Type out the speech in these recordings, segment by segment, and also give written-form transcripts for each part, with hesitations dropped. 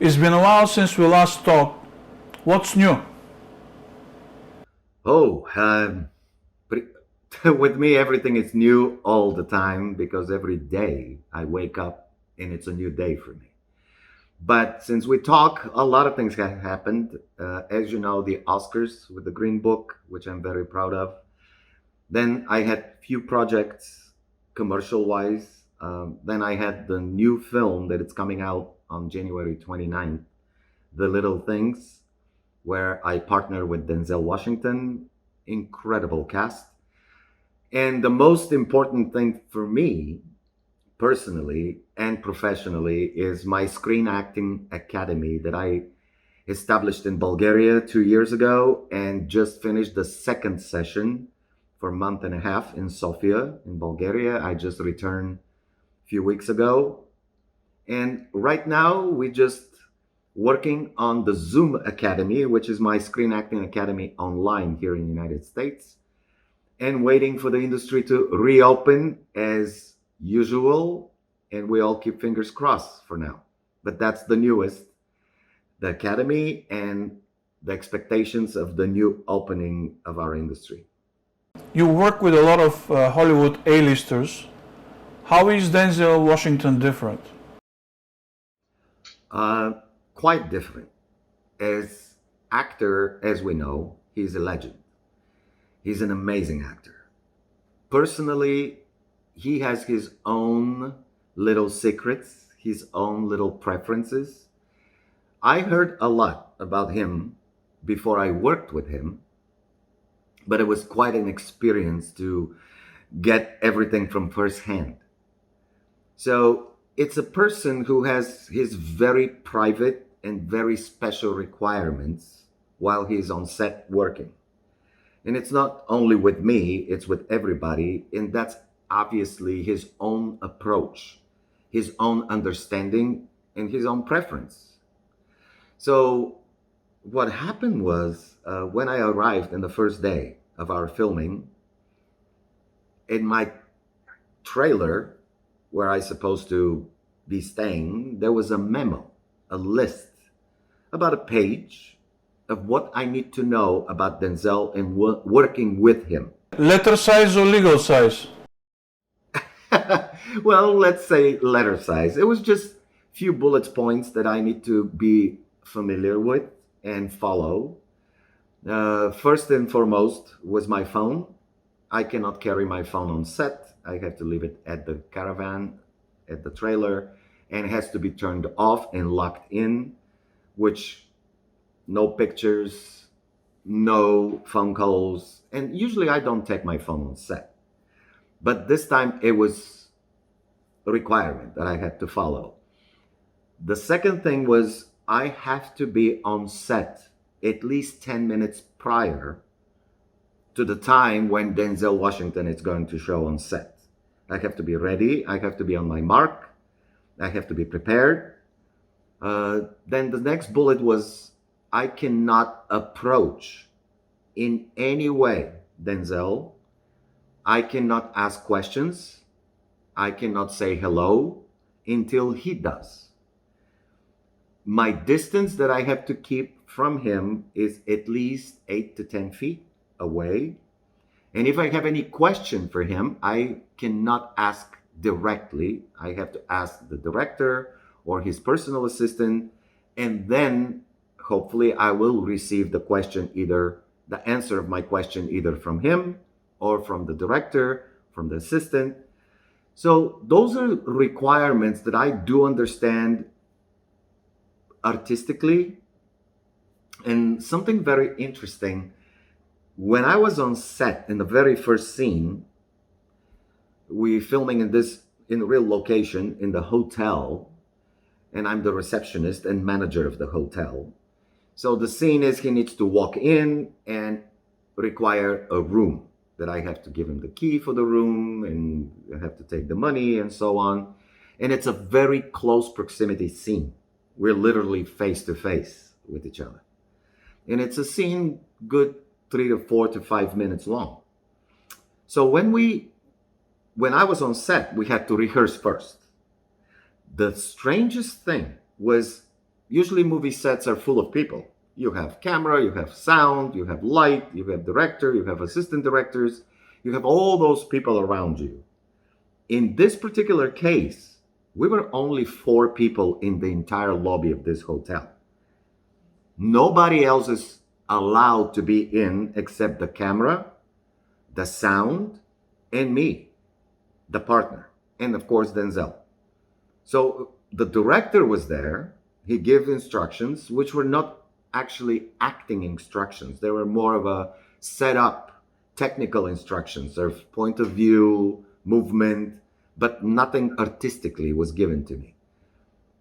It's been a while since we last talked. What's new? Oh, pre- with me, everything is new all the time because every day I wake up and it's a new day for me. But since we talk, a lot of things have happened. As you know, the Oscars with the Green Book, which I'm very proud of. Then I had few projects commercial wise. Then I had the new film that it's coming out on January 29th, The Little Things, where I partner with Denzel Washington. Incredible cast. And the most important thing for me, personally and professionally, is my Screen Acting Academy that I established in Bulgaria 2 years ago and just finished the second session for a month and a half in Sofia, in Bulgaria. I just returned a few weeks ago. And right now, we just working on the Zoom Academy, which is my Screen Acting Academy online here in the United States, and waiting for the industry to reopen as usual. And we all keep fingers crossed for now. But that's the newest, the Academy and the expectations of the new opening of our industry. You work with a lot of Hollywood A-listers. How is Denzel Washington different? Uh, Quite different. As actor, as we know, he's a legend. He's an amazing actor. Personally, he has his own little secrets, his own little preferences. I heard a lot about him before I worked with him, but it was quite an experience to get everything from first hand. So it's a person who has his very private and very special requirements while he's on set working. And it's not only with me, it's with everybody. And that's obviously his own approach, his own understanding, and his own preference. So, what happened was when I arrived in the first day of our filming, in my trailer where I supposed to be staying, there was a memo, a list, about a page of what I need to know about Denzel and working with him. Letter size or legal size? Well, let's say letter size. It was just few bullet points that I need to be familiar with and follow. First and foremost was my phone. I cannot carry my phone on set. I have to leave it at the caravan, at the trailer, and it has to be turned off and locked in, which no pictures, no phone calls. And usually I don't take my phone on set. But this time it was a requirement that I had to follow. The second thing was I have to be on set at least 10 minutes prior to the time when Denzel Washington is going to show on set. I have to be ready. I have to be on my mark. I have to be prepared. Then the next bullet was I cannot approach in any way Denzel. I cannot ask questions. I cannot say hello until he does. My distance that I have to keep from him is at least 8 to 10 feet away. And if I have any question for him, I cannot ask directly. I have to ask the director or his personal assistant. And then hopefully I will receive the question, either the answer of my question, either from him or from the director, from the assistant. So those are requirements that I do understand artistically. And something very interesting, when I was on set in the very first scene, we filming in a real location in the hotel, and I'm the receptionist and manager of the hotel. So the scene is he needs to walk in and require a room that I have to give him the key for the room and I have to take the money and so on. And it's a very close proximity scene. We're literally face to face with each other. And it's a scene good 3 to 4 to 5 minutes long. So when I was on set, we had to rehearse first. The strangest thing was Usually movie sets are full of people. You have camera, you have sound, you have light, you have director, you have assistant directors, you have all those people around you. In this particular case, we were only 4 people in the entire lobby of this hotel. Nobody else is allowed to be in except the camera, the sound, and me, the partner, and of course Denzel. So the director was there. He gave instructions, which were not actually acting instructions. They were more of a setup, technical instructions of point of view, movement, but nothing artistically was given to me.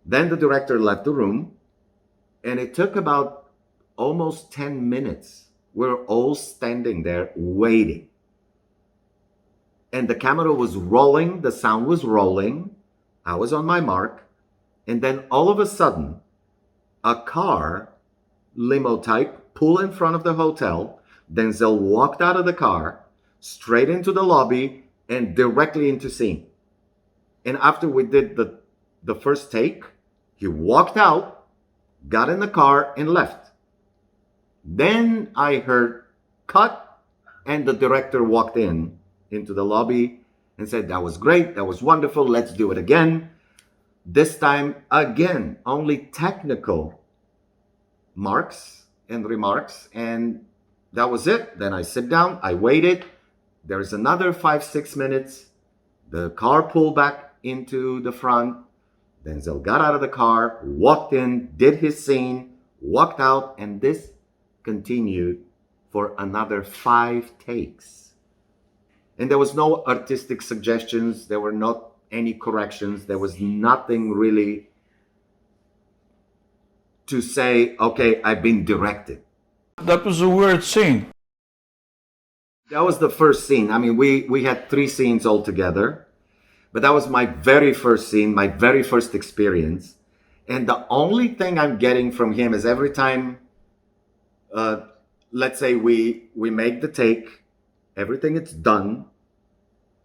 Then the director left the room, and it took about almost 10 minutes. We're all standing there waiting. And the camera was rolling, the sound was rolling. I was on my mark. And then all of a sudden, a car, limo type, pulled in front of the hotel. Denzel walked out of the car, straight into the lobby, and directly into scene. And after we did the first take, he walked out, got in the car, and left. Then I heard cut, and the director walked into the lobby and said, "That was great, that was wonderful, let's do it again." This time, again, only technical marks and remarks, and that was it. Then I sit down, I waited. There's another 5-6 minutes. The car pulled back into the front. Denzel got out of the car, walked in, did his scene, walked out, and this continued for another 5 takes. And there was no artistic suggestions. There were not any corrections. There was nothing really to say, okay, I've been directed. That was a weird scene. That was the first scene. I mean, we had 3 scenes altogether, but that was my very first scene, my very first experience. And the only thing I'm getting from him is every time, let's say we make the take, everything is done,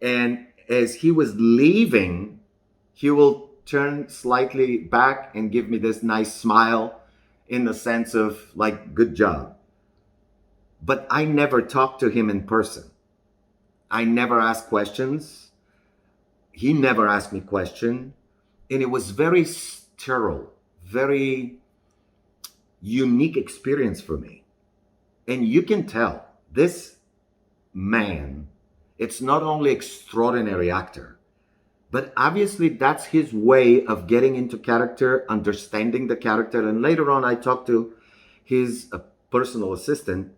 and as he was leaving, he will turn slightly back and give me this nice smile in the sense of like, good job. But I never talked to him in person. I never asked questions. He never asked me question. And it was very sterile, very unique experience for me. And you can tell this man, it's not only extraordinary actor, but obviously that's his way of getting into character, understanding the character. And later on, I talked to his personal assistant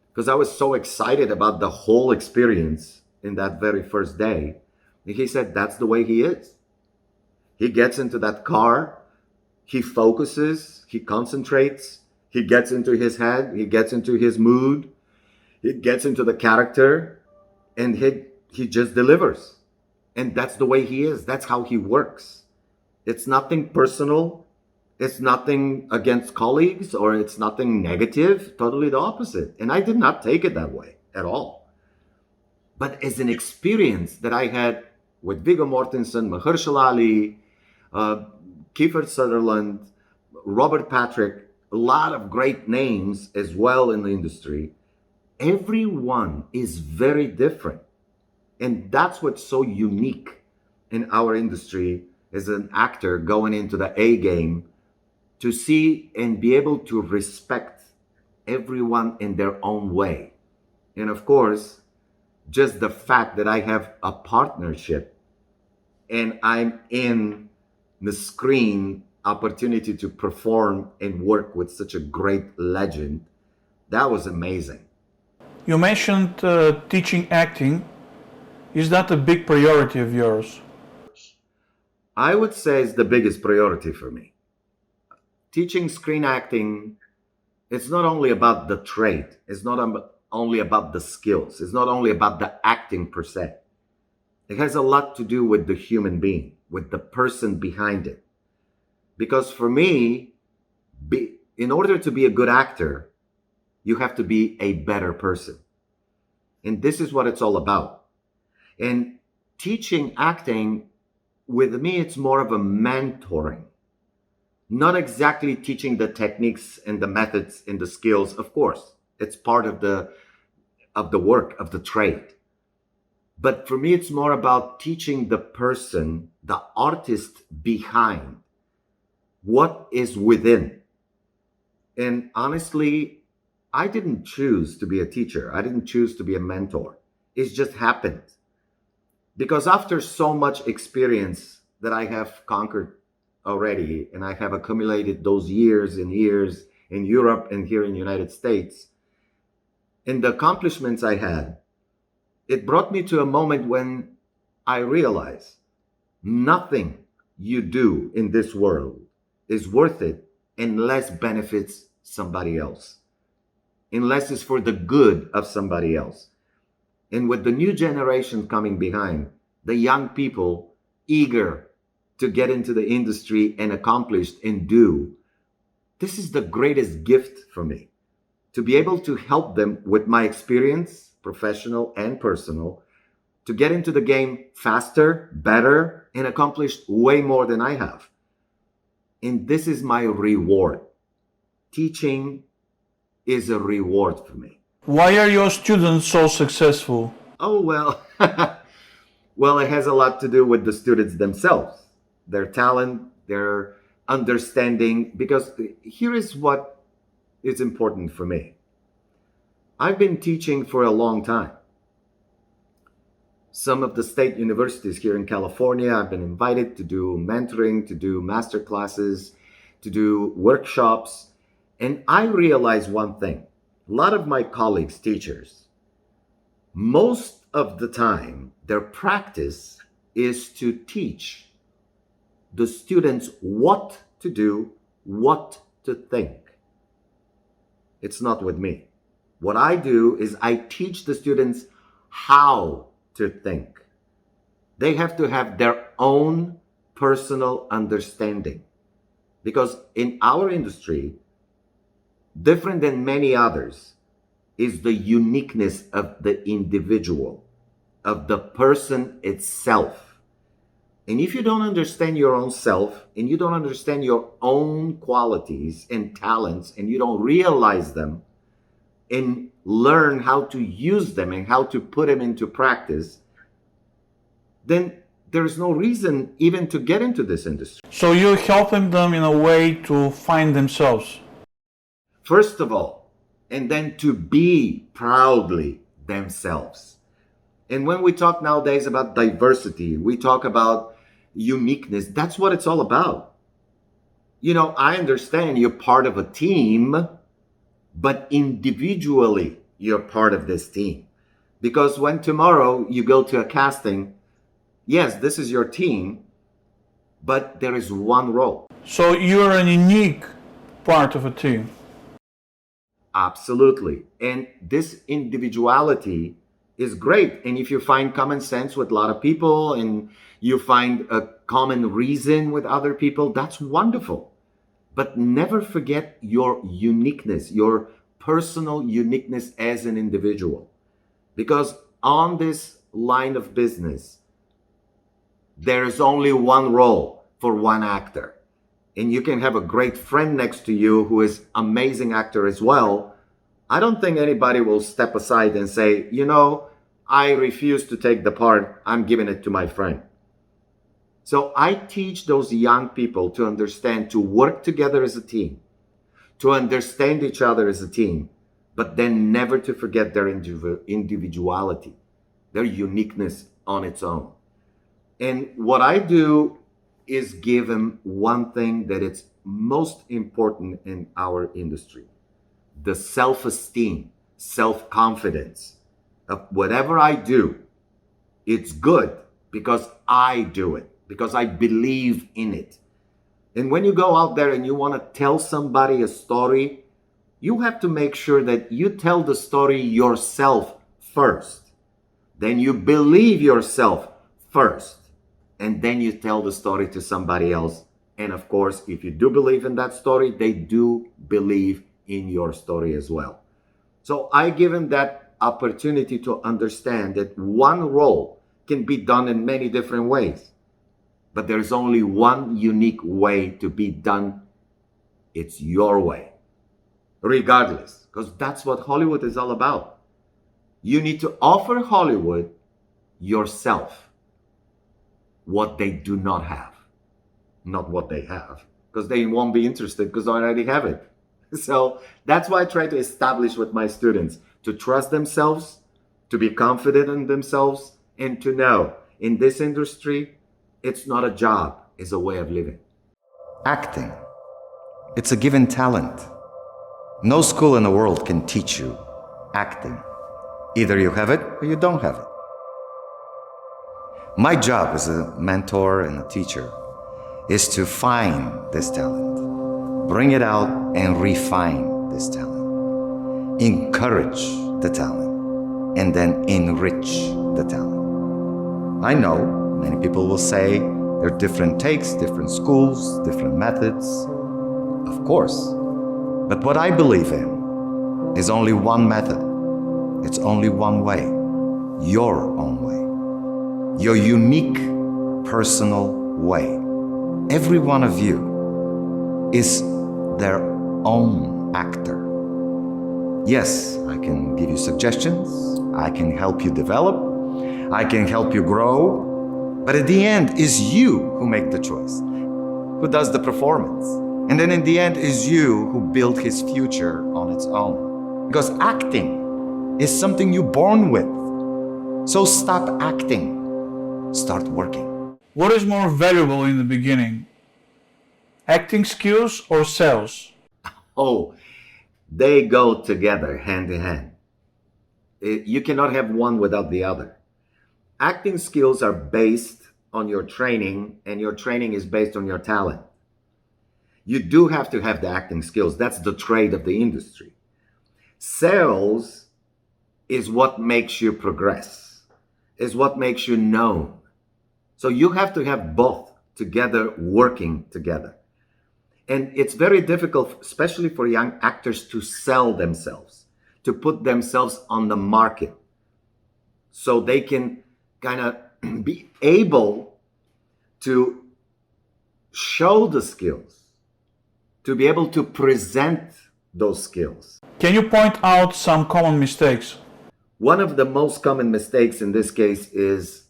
because I was so excited about the whole experience in that very first day. And he said, that's the way he is. He gets into that car, he focuses, he concentrates, he gets into his head, he gets into his mood, he gets into the character, and he just delivers. And that's the way he is. That's how he works. It's nothing personal. It's nothing against colleagues, or it's nothing negative. Totally the opposite. And I did not take it that way at all. But as an experience that I had with Viggo Mortensen, Mahershala Ali, Kiefer Sutherland, Robert Patrick, a lot of great names as well in the industry, everyone is very different. And that's what's so unique in our industry as an actor going into the A game, to see and be able to respect everyone in their own way. And of course, just the fact that I have a partnership and I'm in the screen opportunity to perform and work with such a great legend, that was amazing. You mentioned teaching acting. Is that a big priority of yours? I would say it's the biggest priority for me. Teaching screen acting, it's not only about the trade, it's not only about the skills, it's not only about the acting per se. It has a lot to do with the human being, with the person behind it. Because for me, in order to be a good actor, you have to be a better person. And this is what it's all about. And teaching acting, with me, it's more of a mentoring, Not exactly teaching the techniques and the methods and the skills, of course. It's part of the work, of the trade. But for me, it's more about teaching the person, the artist behind what is within. And honestly, I didn't choose to be a teacher. I didn't choose to be a mentor. It just happened. Because after so much experience that I have conquered already, and I have accumulated those years and years in Europe and here in the United States, and the accomplishments I had, it brought me to a moment when I realized nothing you do in this world is worth it unless benefits somebody else, unless it's for the good of somebody else. And with the new generation coming behind, the young people eager to get into the industry and accomplish and do, this is the greatest gift for me. To be able to help them with my experience, professional and personal, to get into the game faster, better, and accomplish way more than I have. And this is my reward. Teaching is a reward for me. Why are your students so successful? Oh, well, well, it has a lot to do with the students themselves, their talent, their understanding, because here is what is important for me. I've been teaching for a long time. Some of the state universities here in California, I've been invited to do mentoring, to do master classes, to do workshops. And I realize one thing. A lot of my colleagues, teachers, most of the time, their practice is to teach the students what to do, what to think. It's not with me. What I do is I teach the students how to think. They have to have their own personal understanding. Because in our industry, different than many others, is the uniqueness of the individual, of the person itself. And if you don't understand your own self, and you don't understand your own qualities and talents, and you don't realize them, and learn how to use them and how to put them into practice, then there's no reason even to get into this industry. So you're helping them in a way to find themselves. First of all, and then to be proudly themselves. And when we talk nowadays about diversity, we talk about uniqueness, that's what it's all about. You know, I understand you're part of a team, but individually you're part of this team. Because when tomorrow you go to a casting, yes, this is your team, but there is one role. So you're a unique part of a team. Absolutely. And this individuality is great. And if you find common sense with a lot of people and you find a common reason with other people, that's wonderful. But never forget your uniqueness, your personal uniqueness as an individual. Because on this line of business, there is only one role for one actor. And you can have a great friend next to you who is amazing actor as well. I don't think anybody will step aside and say, you know, I refuse to take the part. I'm giving it to my friend. So I teach those young people to understand, to work together as a team, to understand each other as a team, but then never to forget their individuality, their uniqueness on its own. And what I do is give them one thing that is most important in our industry: the self-esteem, self-confidence of whatever I do. It's good because I do it, because I believe in it. And when you go out there and you want to tell somebody a story, you have to make sure that you tell the story yourself first. Then you believe yourself first. And then you tell the story to somebody else. And of course, if you do believe in that story, they do believe in your story as well. So I give them that opportunity to understand that one role can be done in many different ways. But there's only one unique way to be done It's your way, regardless, because that's what Hollywood is all about. You need to offer Hollywood yourself, what they do not have, not what they have, because they won't be interested because they already have it. So that's why I try to establish with my students to trust themselves, to be confident in themselves, and to know in this industry, it's not a job, it's a way of living. Acting. It's a given talent. No school in the world can teach you acting. Either you have it or you don't have it. My job as a mentor and a teacher is to find this talent, bring it out and refine this talent, encourage the talent, and then enrich the talent. I know many people will say there are different takes, different schools, different methods. Of course. But what I believe in is only one method. It's only one way. Your own way. Your unique, personal way. Every one of you is their own actor. Yes, I can give you suggestions. I can help you develop. I can help you grow. But at the end, is you who make the choice, who does the performance. And then in the end, is you who build his future on its own. Because acting is something you're born with. So stop acting. Start working. What is more valuable in the beginning? Acting skills or sales? Oh, they go together hand in hand. You cannot have one without the other. Acting skills are based on your training, and your training is based on your talent. You do have to have the acting skills. That's the trade of the industry. Sales is what makes you progress, is what makes you known. So you have to have both together, working together. And it's very difficult, especially for young actors, to sell themselves, to put themselves on the market so they can kind of be able to show the skills, to be able to present those skills. Can you point out some common mistakes? One of the most common mistakes in this case is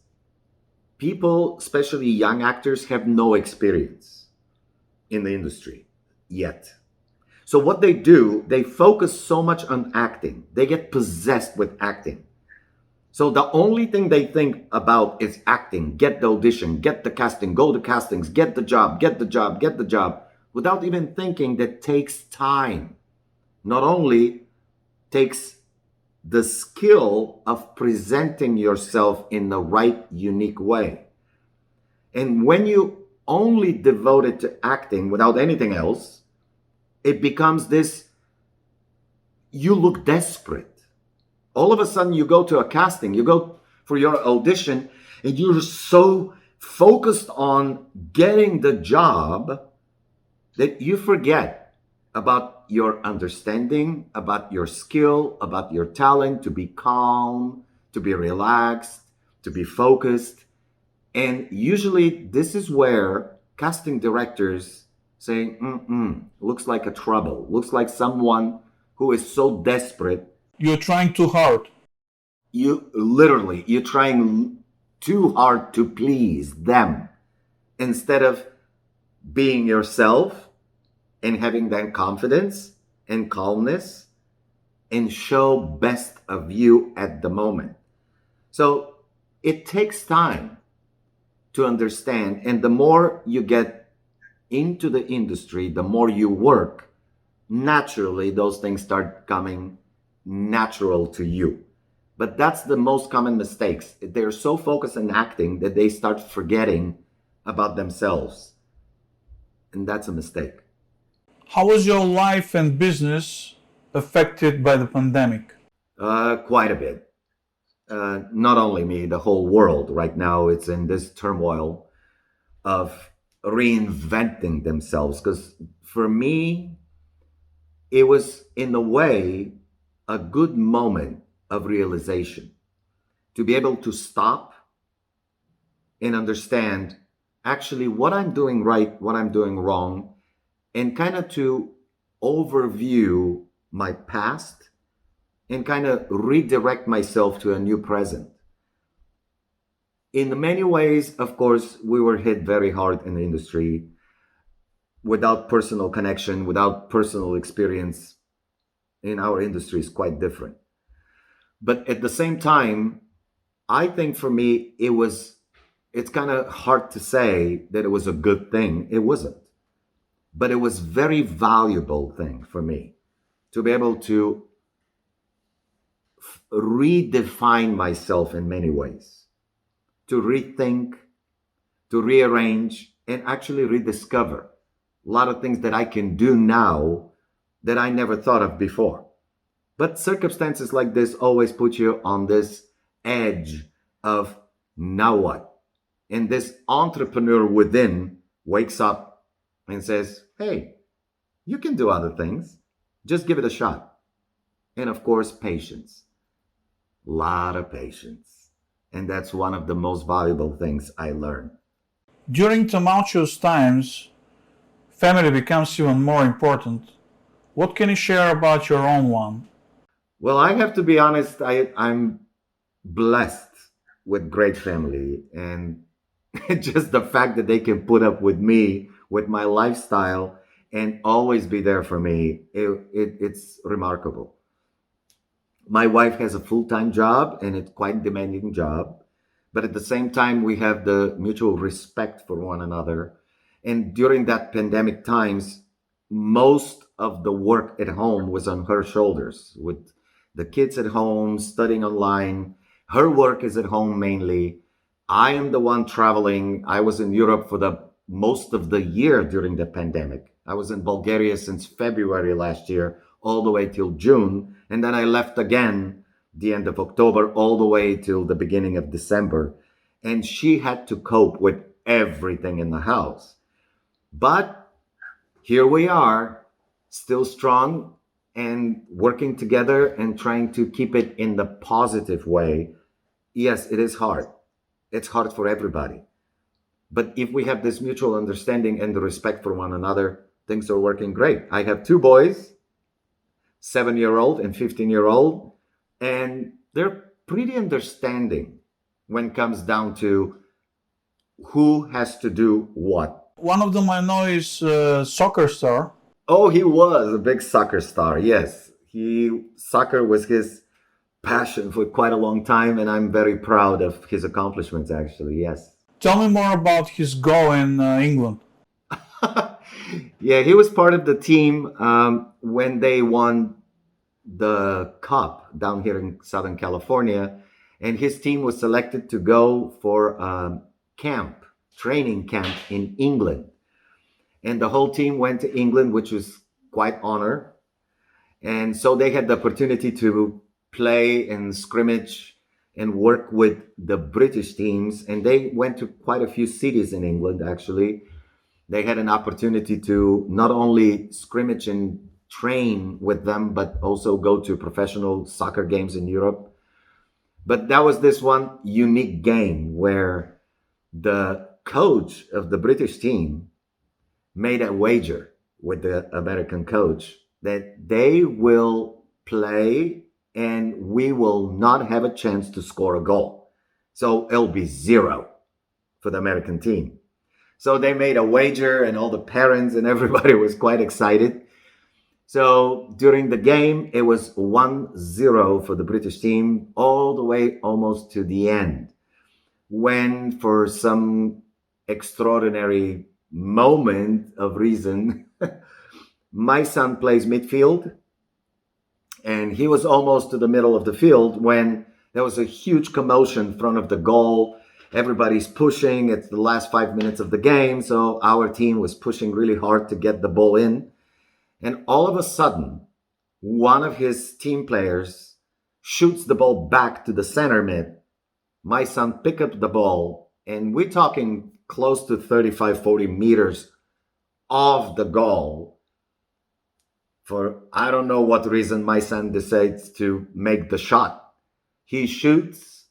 people, especially young actors, have no experience in the industry yet. So what they do, they focus so much on acting. They get possessed with acting. So the only thing they think about is acting, get the audition, get the casting, go to castings, get the job, get the job, get the job, without even thinking that takes time. Not only takes the skill of presenting yourself in the right, unique way. And when you only devote it to acting without anything else, it becomes this, you look desperate. All of a sudden you go to a casting, you go for your audition, and you're so focused on getting the job that you forget about your understanding, about your skill, about your talent, to be calm, to be relaxed, to be focused. And usually this is where casting directors say, looks like a trouble, looks like someone who is so desperate. You're trying too hard. You're trying too hard to please them instead of being yourself and having that confidence and calmness and show best of you at the moment. So it takes time to understand. And the more you get into the industry, the more you work, naturally those things start coming natural to you. But that's the most common mistakes. They're so focused on acting that they start forgetting about themselves. And that's a mistake. How was your life and business affected by the pandemic? Quite a bit. Not only me, the whole world right now, it's in this turmoil of reinventing themselves. Because for me, it was in a way a good moment of realization to be able to stop and understand actually what I'm doing right, what I'm doing wrong, and kind of to overview my past and kind of redirect myself to a new present. In many ways, of course, we were hit very hard in the industry without personal connection, without personal experience. In our industry is quite different. But at the same time, I think for me, it's kind of hard to say that it was a good thing. It wasn't. But it was very valuable thing for me to be able to redefine myself in many ways, to rethink, to rearrange, and actually rediscover a lot of things that I can do now that I never thought of before. But circumstances like this always put you on this edge of now what? And this entrepreneur within wakes up and says, hey, you can do other things. Just give it a shot. And of course, patience. A lot of patience. And that's one of the most valuable things I learned. During tumultuous times, family becomes even more important. What can you share about your own one? Well, I have to be honest, I'm blessed with great family. And just the fact that they can put up with me, with my lifestyle, and always be there for me, it's remarkable. My wife has a full-time job and it's quite demanding job, but at the same time we have the mutual respect for one another. And during that pandemic times, most of the work at home was on her shoulders, with the kids at home studying online. Her work is at home mainly. I am the one traveling. I was in Europe for the most of the year during the pandemic. I was in Bulgaria since February last year, all the way till June. And then I left again the end of October, all the way till the beginning of December. And she had to cope with everything in the house. But here we are, still strong and working together and trying to keep it in the positive way. Yes, it is hard. It's hard for everybody. But if we have this mutual understanding and the respect for one another, things are working great. I have two boys, 7-year-old and 15-year-old, and they're pretty understanding when it comes down to who has to do what. One of them I know is soccer star. Oh, he was a big soccer star. Yes, soccer was his passion for quite a long time, and I'm very proud of his accomplishments. Actually, yes. Tell me more about his goal in England. Yeah, he was part of the team when they won the cup down here in Southern California, and his team was selected to go for training camp in England. And the whole team went to England, which was quite honor. And so they had the opportunity to play and scrimmage and work with the British teams. And they went to quite a few cities in England, actually. They had an opportunity to not only scrimmage and train with them, but also go to professional soccer games in Europe. But that was this one unique game where the coach of the British team made a wager with the American coach that they will play and we will not have a chance to score a goal. So it'll be 0 for the American team. So they made a wager and all the parents and everybody was quite excited. So during the game, it was 1-0 for the British team all the way almost to the end, when for some extraordinary moment of reason, my son plays midfield and he was almost to the middle of the field when there was a huge commotion in front of the goal. Everybody's pushing. It's the last 5 minutes of the game. So our team was pushing really hard to get the ball in. And all of a sudden, one of his team players shoots the ball back to the center mid. My son picked up the ball, and we're talking close to 35, 40 meters off the goal. For I don't know what reason, my son decides to make the shot. He shoots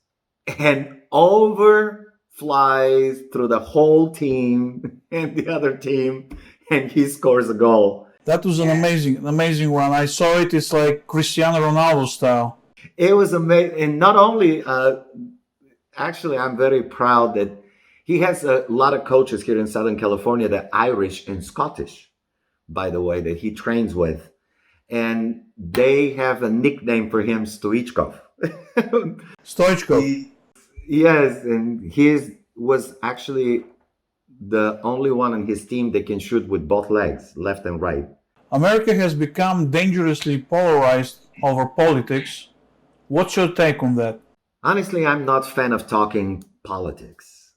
and over flies through the whole team and the other team, and he scores a goal. That was an amazing run. I saw it. It's like Cristiano Ronaldo style. It was amazing. And not only, actually, I'm very proud that he has a lot of coaches here in Southern California that are Irish and Scottish, by the way, that he trains with. And they have a nickname for him, Stoichkov. Stoichkov. Yes, and he was actually the only one on his team that can shoot with both legs, left and right. America has become dangerously polarized over politics. What's your take on that? Honestly, I'm not a fan of talking politics.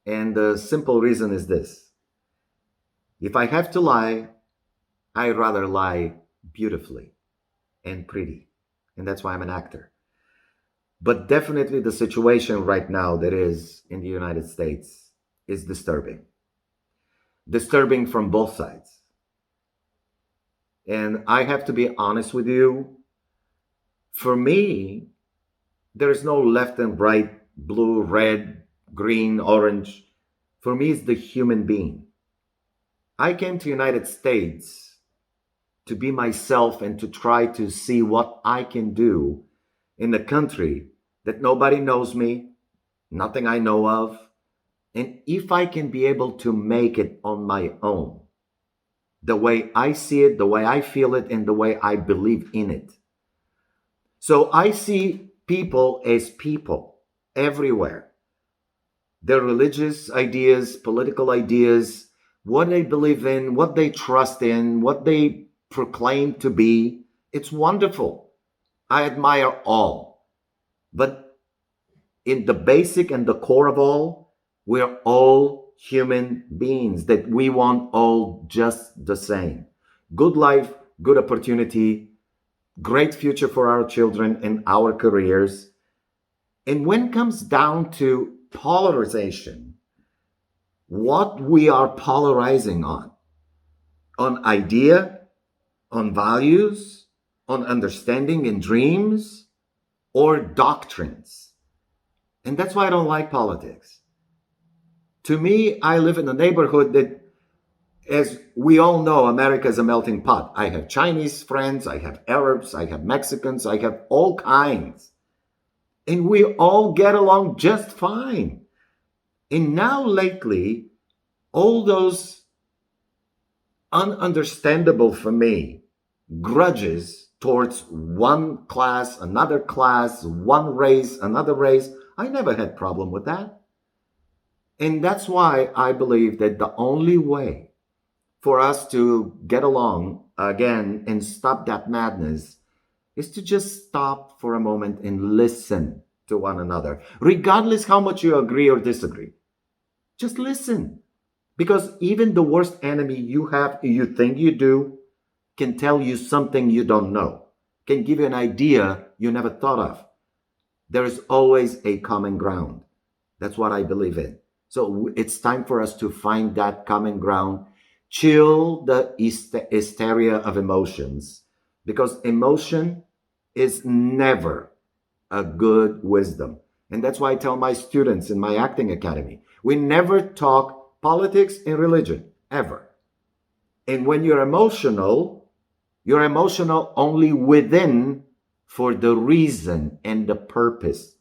And the simple reason is this. If I have to lie, I'd rather lie beautifully and pretty. And that's why I'm an actor. But definitely the situation right now that is in the United States is disturbing. Disturbing from both sides. And I have to be honest with you. For me, there is no left and right, blue, red, green, orange. For me, it's the human being. I came to the United States to be myself and to try to see what I can do in a country that nobody knows me, nothing I know of, and if I can be able to make it on my own, the way I see it, the way I feel it, and the way I believe in it. So I see people as people everywhere. Their religious ideas, political ideas, what they believe in, what they trust in, what they proclaim to be, it's wonderful. I admire all. But in the basic and the core of all, we're all human beings that we want all just the same. Good life, good opportunity, great future for our children and our careers. And when it comes down to polarization, what we are polarizing on idea, on values, on understanding and dreams, or doctrines. And that's why I don't like politics. To me, I live in a neighborhood that, as we all know, America is a melting pot. I have Chinese friends, I have Arabs, I have Mexicans, I have all kinds. And we all get along just fine. And now lately, all those ununderstandable for me grudges towards one class, another class, one race, another race, I never had problem with that. And that's why I believe that the only way for us to get along again and stop that madness is to just stop for a moment and listen to one another, regardless how much you agree or disagree. Just listen. Because even the worst enemy you have, you think you do, can tell you something you don't know, can give you an idea you never thought of. There is always a common ground. That's what I believe in. So it's time for us to find that common ground, chill the hysteria of emotions, because emotion is never a good wisdom. And that's why I tell my students in my acting academy, we never talk politics and religion, ever. And when you're emotional only within for the reason and the purpose.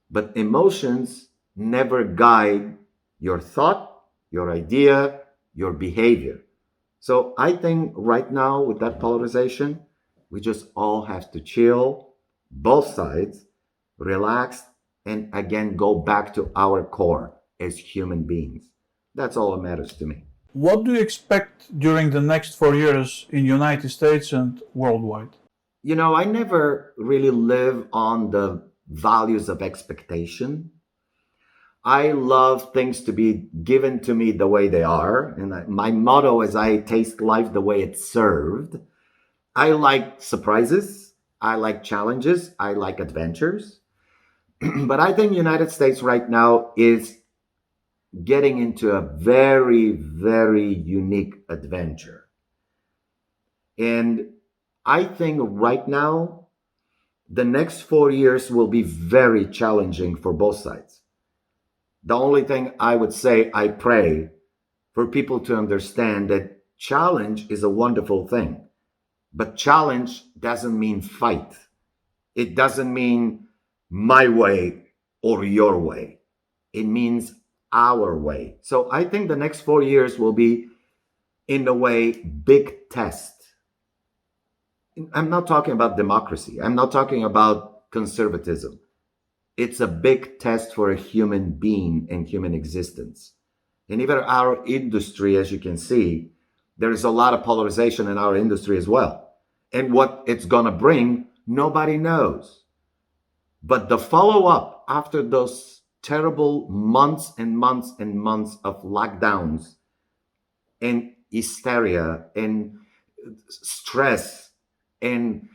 But emotions never guide your thought, your idea, your behavior. So I think right now with that polarization, we just all have to chill, both sides, relax, and again go back to our core as human beings. That's all that matters to me. What do you expect during the next 4 years in United States and worldwide? You know, I never really live on the values of expectation. I love things to be given to me the way they are. And my motto is I taste life the way it's served. I like surprises. I like challenges. I like adventures. But I think United States right now is getting into a very, very unique adventure. And I think right now, the next 4 years will be very challenging for both sides. The only thing I would say, I pray for people to understand that challenge is a wonderful thing, but challenge doesn't mean fight. It doesn't mean my way or your way. It means our way. So I think the next 4 years will be, in a way, big test. I'm not talking about democracy. I'm not talking about conservatism. It's a big test for a human being and human existence. And even our industry, as you can see, there is a lot of polarization in our industry as well. And what it's going to bring, nobody knows. But the follow-up after those terrible months and months and months of lockdowns and hysteria and stress, and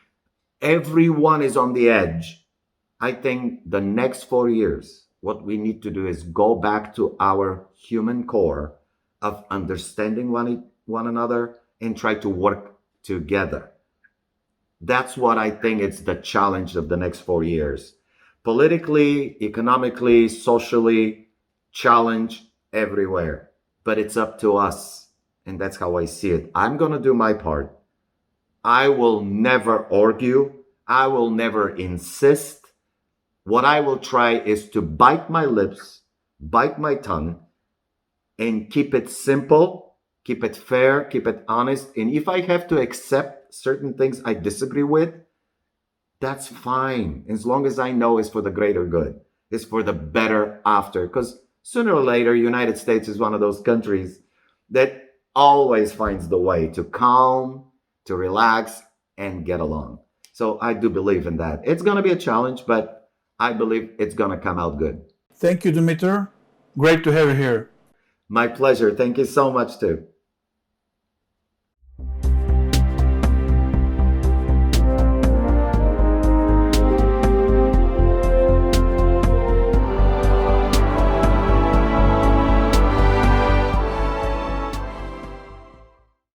everyone is on the edge, I think the next 4 years, what we need to do is go back to our human core of understanding one another and try to work together. That's what I think is the challenge of the next 4 years. Politically, economically, socially, challenge everywhere. But it's up to us. And that's how I see it. I'm going to do my part. I will never argue. I will never insist. What I will try is to bite my lips, bite my tongue, and keep it simple, keep it fair, keep it honest. And if I have to accept certain things I disagree with, that's fine. As long as I know it's for the greater good, it's for the better after. Because sooner or later, United States is one of those countries that always finds the way to calm, to relax, and get along. So I do believe in that. It's going to be a challenge, but I believe it's going to come out good. Thank you, Dimiter. Great to have you here. My pleasure. Thank you so much, too.